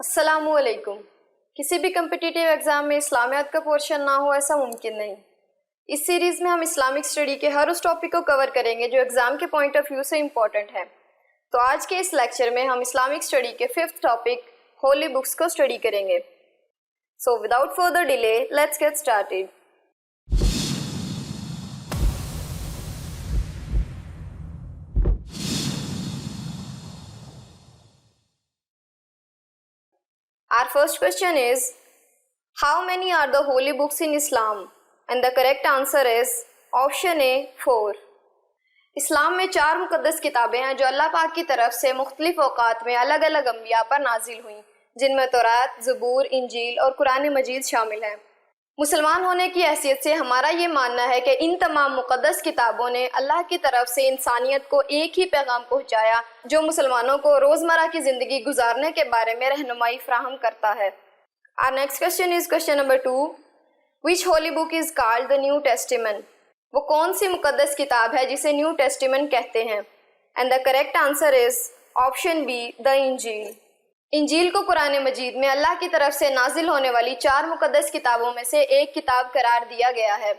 السلام علیکم۔ کسی بھی کمپٹیٹیو ایگزام میں اسلامیات کا پورشن نہ ہو ایسا ممکن نہیں۔ اس سیریز میں ہم اسلامک اسٹڈی کے ہر اس ٹاپک کو کور کریں گے جو ایگزام کے پوائنٹ آف ویو سے امپورٹنٹ ہے۔ تو آج کے اس لیکچر میں ہم اسلامک اسٹڈی کے 5th ٹاپک ہولی بکس کو اسٹڈی کریں گے۔ So without further delay let's get started. Our first question is, how many are the holy books in Islam? And the correct answer is option A, 4. اسلام میں 4 مقدس کتابیں ہیں جو اللہ پاک کی طرف سے مختلف اوقات میں الگ الگ انبیاء پر نازل ہوئیں، جن میں تورات، زبور، انجیل اور قرآن مجید شامل ہیں۔ مسلمان ہونے کی حیثیت سے ہمارا یہ ماننا ہے کہ ان تمام مقدس کتابوں نے اللہ کی طرف سے انسانیت کو ایک ہی پیغام پہنچایا جو مسلمانوں کو روزمرہ کی زندگی گزارنے کے بارے میں رہنمائی فراہم کرتا ہے۔ Our next question is question number 2. Which holy book is called the New Testament? وہ کون سی مقدس کتاب ہے جسے نیو ٹیسٹیمنٹ کہتے ہیں؟ And the correct answer is option B, the انجیل۔ انجیل کو قرآن مجید میں اللہ کی طرف سے نازل ہونے والی 4 مقدس کتابوں میں سے ایک کتاب قرار دیا گیا ہے۔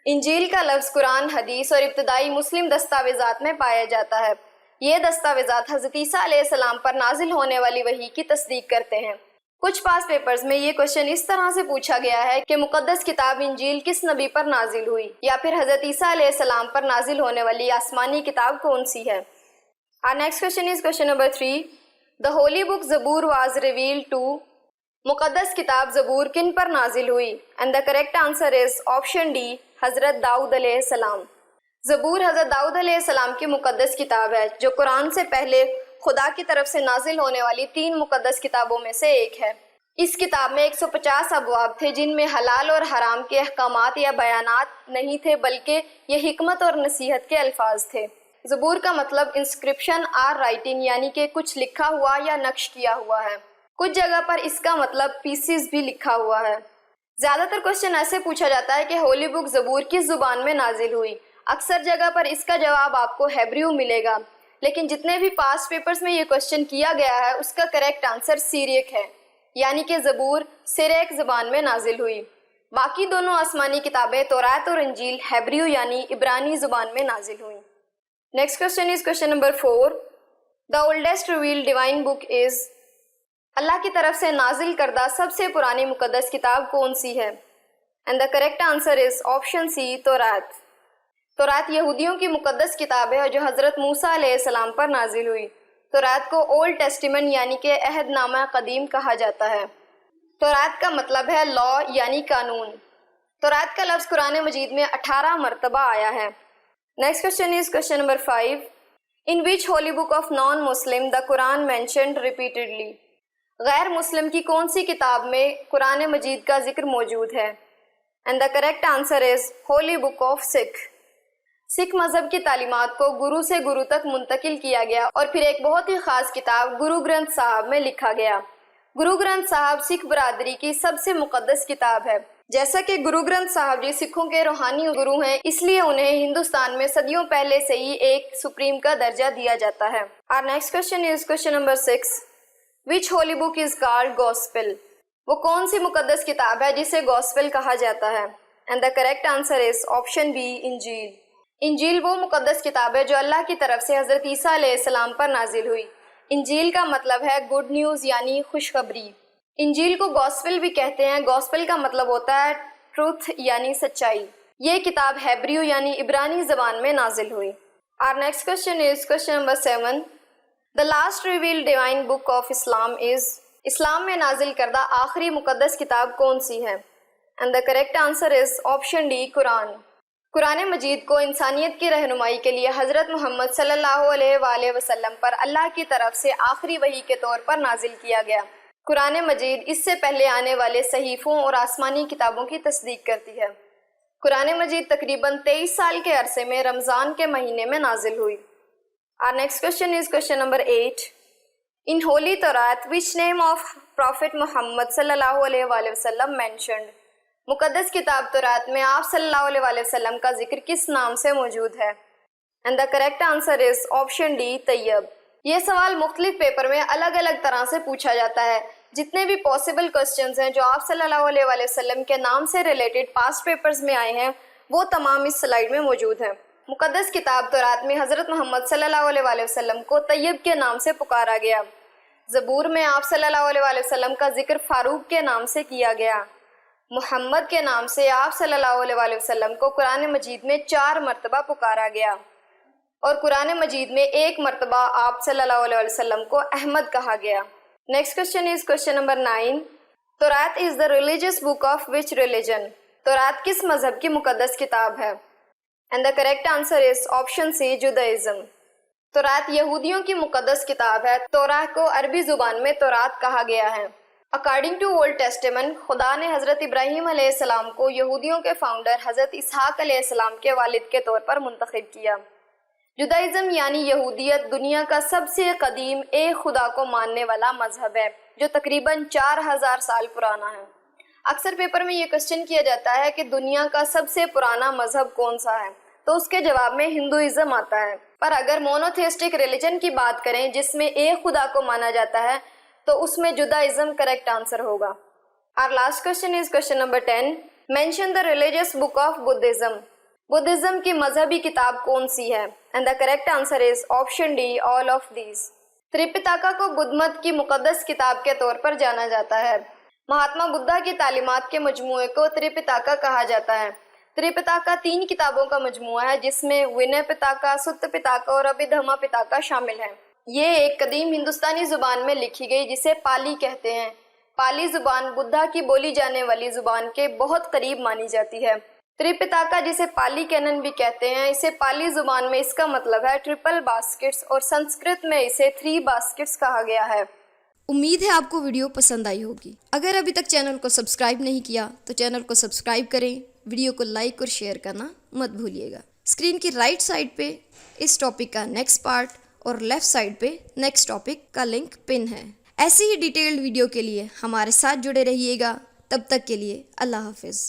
انجیل کا لفظ قرآن، حدیث اور ابتدائی مسلم دستاویزات میں پایا جاتا ہے۔ یہ دستاویزات حضرت عیسیٰ علیہ السلام پر نازل ہونے والی وحی کی تصدیق کرتے ہیں۔ کچھ پاس پیپرز میں یہ کوشچن اس طرح سے پوچھا گیا ہے کہ مقدس کتاب انجیل کس نبی پر نازل ہوئی، یا پھر حضرت عیسیٰ علیہ السلام پر نازل ہونے والی آسمانی کتاب کون سی ہے۔ Our next question is question number 3. The holy book Zabur was revealed to. مقدس کتاب زبور کن پر نازل ہوئی؟ And the correct answer is option D, حضرت داؤد علیہ السلام۔ زبور حضرت داؤد علیہ السلام کی مقدس کتاب ہے جو قرآن سے پہلے خدا کی طرف سے نازل ہونے والی 3 مقدس کتابوں میں سے ایک ہے۔ اس کتاب میں 150 ابواب تھے جن میں حلال اور حرام کے احکامات یا بیانات نہیں تھے، بلکہ یہ حکمت اور نصیحت کے الفاظ تھے۔ زبور کا مطلب انسکرپشن اور رائٹنگ، یعنی کہ کچھ لکھا ہوا یا نقش کیا ہوا ہے۔ کچھ جگہ پر اس کا مطلب پیسز بھی لکھا ہوا ہے۔ زیادہ تر کوشچن ایسے پوچھا جاتا ہے کہ ہولی بک زبور کس زبان میں نازل ہوئی۔ اکثر جگہ پر اس کا جواب آپ کو ہیبریو ملے گا، لیکن جتنے بھی پاسٹ پیپرز میں یہ کوشچن کیا گیا ہے اس کا کریکٹ آنسر سیریک ہے، یعنی کہ زبور سیریک زبان میں نازل ہوئی۔ باقی دونوں آسمانی کتابیں تورات اور انجیل ہیبریو یعنی عبرانی زبان میں نازل ہوئیں۔ Next question is question number 4. The oldest revealed divine book is. اللہ کی طرف سے نازل کردہ سب سے پرانی مقدس کتاب کون سی ہے؟ And the correct answer is option C, تورات۔ تورات یہودیوں کی مقدس کتاب ہے جو حضرت موسیٰ علیہ السلام پر نازل ہوئی۔ تورات کو اولڈ ٹیسٹیمنٹ یعنی کہ عہد نامہ قدیم کہا جاتا ہے۔ تورات کا مطلب ہے لا یعنی قانون۔ تورات کا لفظ قرآن مجید میں 18 مرتبہ آیا ہے۔ Next question is question number 5. In which holy book of non-Muslim the Quran mentioned repeatedly? غیر مسلم کی کون سی کتاب میں قرآن مجید کا ذکر موجود ہے؟ And the correct answer is Holy Book of Sikh. سکھ مذہب کی تعلیمات کو گرو سے گرو تک منتقل کیا گیا اور پھر ایک بہت ہی خاص کتاب گرو گرنتھ صاحب میں لکھا گیا۔ گرو گرنتھ صاحب سکھ برادری کی سب سے مقدس کتاب ہے۔ جیسا کہ گرو گرنتھ صاحب جی سکھوں کے روحانی گرو ہیں، اس لیے انہیں ہندوستان میں صدیوں پہلے سے ہی ایک سپریم کا درجہ دیا جاتا ہے۔ Our next question is question number 6. Which holy book is called Gospel? وہ کون سی مقدس کتاب ہے جسے گوسپل کہا جاتا ہے؟ And the correct answer is option B, انجیل۔ انجیل وہ مقدس کتاب ہے جو اللہ کی طرف سے حضرت عیسیٰ علیہ السلام پر نازل ہوئی۔ انجیل کا مطلب ہے گڈ نیوز یعنی خوشخبری۔ انجیل کو گوسپل بھی کہتے ہیں۔ گوسپل کا مطلب ہوتا ہے ٹروتھ یعنی سچائی۔ یہ کتاب ہیبریو یعنی عبرانی زبان میں نازل ہوئی۔ Our next question is question number 7. The last revealed divine book of Islam is. اسلام میں نازل کردہ آخری مقدس کتاب کون سی ہے؟ And the correct answer is option D, قرآن۔ قرآن مجید کو انسانیت کی رہنمائی کے لیے حضرت محمد صلی اللہ علیہ وآلہ وسلم پر اللہ کی طرف سے آخری وحی کے طور پر نازل کیا گیا۔ قرآن مجید اس سے پہلے آنے والے صحیفوں اور آسمانی کتابوں کی تصدیق کرتی ہے۔ قرآن مجید تقریباً 23 سال کے عرصے میں رمضان کے مہینے میں نازل ہوئی۔ Our next question is question number 8. In Holy Torah, which name of Prophet Muhammad صلی اللہ علیہ وآلہ وسلم mentioned? مقدس کتاب تورات میں آپ صلی اللہ علیہ وآلہ وسلم کا ذکر کس نام سے موجود ہے؟ And the correct answer is option D, طیب۔ یہ سوال مختلف پیپر میں الگ الگ طرح سے پوچھا جاتا ہے۔ جتنے بھی پاسبل کوسچنز ہیں جو آپ صلی اللہ علیہ وآلہ وسلم کے نام سے ریلیٹڈ پاسٹ پیپرز میں آئے ہیں وہ تمام اس سلائیڈ میں موجود ہیں۔ مقدس کتاب تورات میں حضرت محمد صلی اللہ علیہ وآلہ وسلم کو طیب کے نام سے پکارا گیا۔ زبور میں آپ صلی اللہ علیہ وآلہ وسلم کا ذکر فاروق کے نام سے کیا گیا۔ محمد کے نام سے آپ صلی اللہ علیہ وآلہ وسلم کو قرآن مجید میں 4 مرتبہ پکارا گیا، اور قرآن مجید میں 1 مرتبہ آپ صلی اللہ علیہ وسلم کو احمد کہا گیا۔ Next question is question number 9۔ تورات is the religious book of which religion? تورات کس مذہب کی مقدس کتاب ہے؟ And the correct answer is option C, Judaism. تورات یہودیوں کی مقدس کتاب ہے۔ تورات کو عربی زبان میں تورات کہا گیا ہے۔ اکارڈنگ ٹو اولڈ ٹیسٹمنٹ، خدا نے حضرت ابراہیم علیہ السلام کو یہودیوں کے فاؤنڈر حضرت اسحاق علیہ السلام کے والد کے طور پر منتخب کیا۔ جودائزم یعنی یہودیت دنیا کا سب سے قدیم ایک خدا کو ماننے والا مذہب ہے جو تقریباً 4000 سال پرانا ہے۔ اکثر پیپر میں یہ کوسچن کیا جاتا ہے کہ دنیا کا سب سے پرانا مذہب کون سا ہے، تو اس کے جواب میں ہندوازم آتا ہے۔ پر اگر مونوتھیسٹک ریلیجن کی بات کریں جس میں ایک خدا کو مانا جاتا ہے تو اس میں جودائزم کریکٹ آنسر ہوگا۔ Our last question is question number 10. Mention the religious book of Buddhism. Buddhism کی مذہبی کتاب کون سی ہے؟ And the correct answer is option D, all of these. Tripitaka کو بدھ مت کی مقدس کتاب کے طور پر جانا جاتا ہے۔ مہاتما بدھا کی تعلیمات کے مجموعے کو تریپتاکا کہا جاتا ہے۔ تریپتاکا 3 کتابوں کا مجموعہ ہے جس میں ونے پتاکا، ستا پتاکا اور ابھیدھما پتاکا شامل ہیں۔ یہ ایک قدیم ہندوستانی زبان میں لکھی گئی جسے پالی کہتے ہیں۔ پالی زبان بدھا کی بولی جانے والی زبان کے بہت قریب مانی جاتی ہے۔ تریپتاکا جسے پالی کینن بھی کہتے ہیں، اسے پالی زبان میں اس کا مطلب ہے 3 باسکٹس اور سنسکرت میں اسے 3 باسکٹس کہا گیا ہے۔ امید ہے آپ کو ویڈیو پسند آئی ہوگی۔ اگر ابھی تک چینل کو سبسکرائب نہیں کیا تو چینل کو سبسکرائب کریں، ویڈیو کو لائک اور شیئر کرنا مت بھولیے گا۔ اسکرین کی رائٹ سائڈ پہ اس ٹاپک کا نیکسٹ پارٹ اور لیفٹ سائڈ پہ نیکسٹ ٹاپک کا لنک پن ہے۔ ایسی ہی ڈیٹیلڈ ویڈیو کے لیے ہمارے ساتھ جڑے رہیے گا۔ تب تک کے لیے اللہ حافظ۔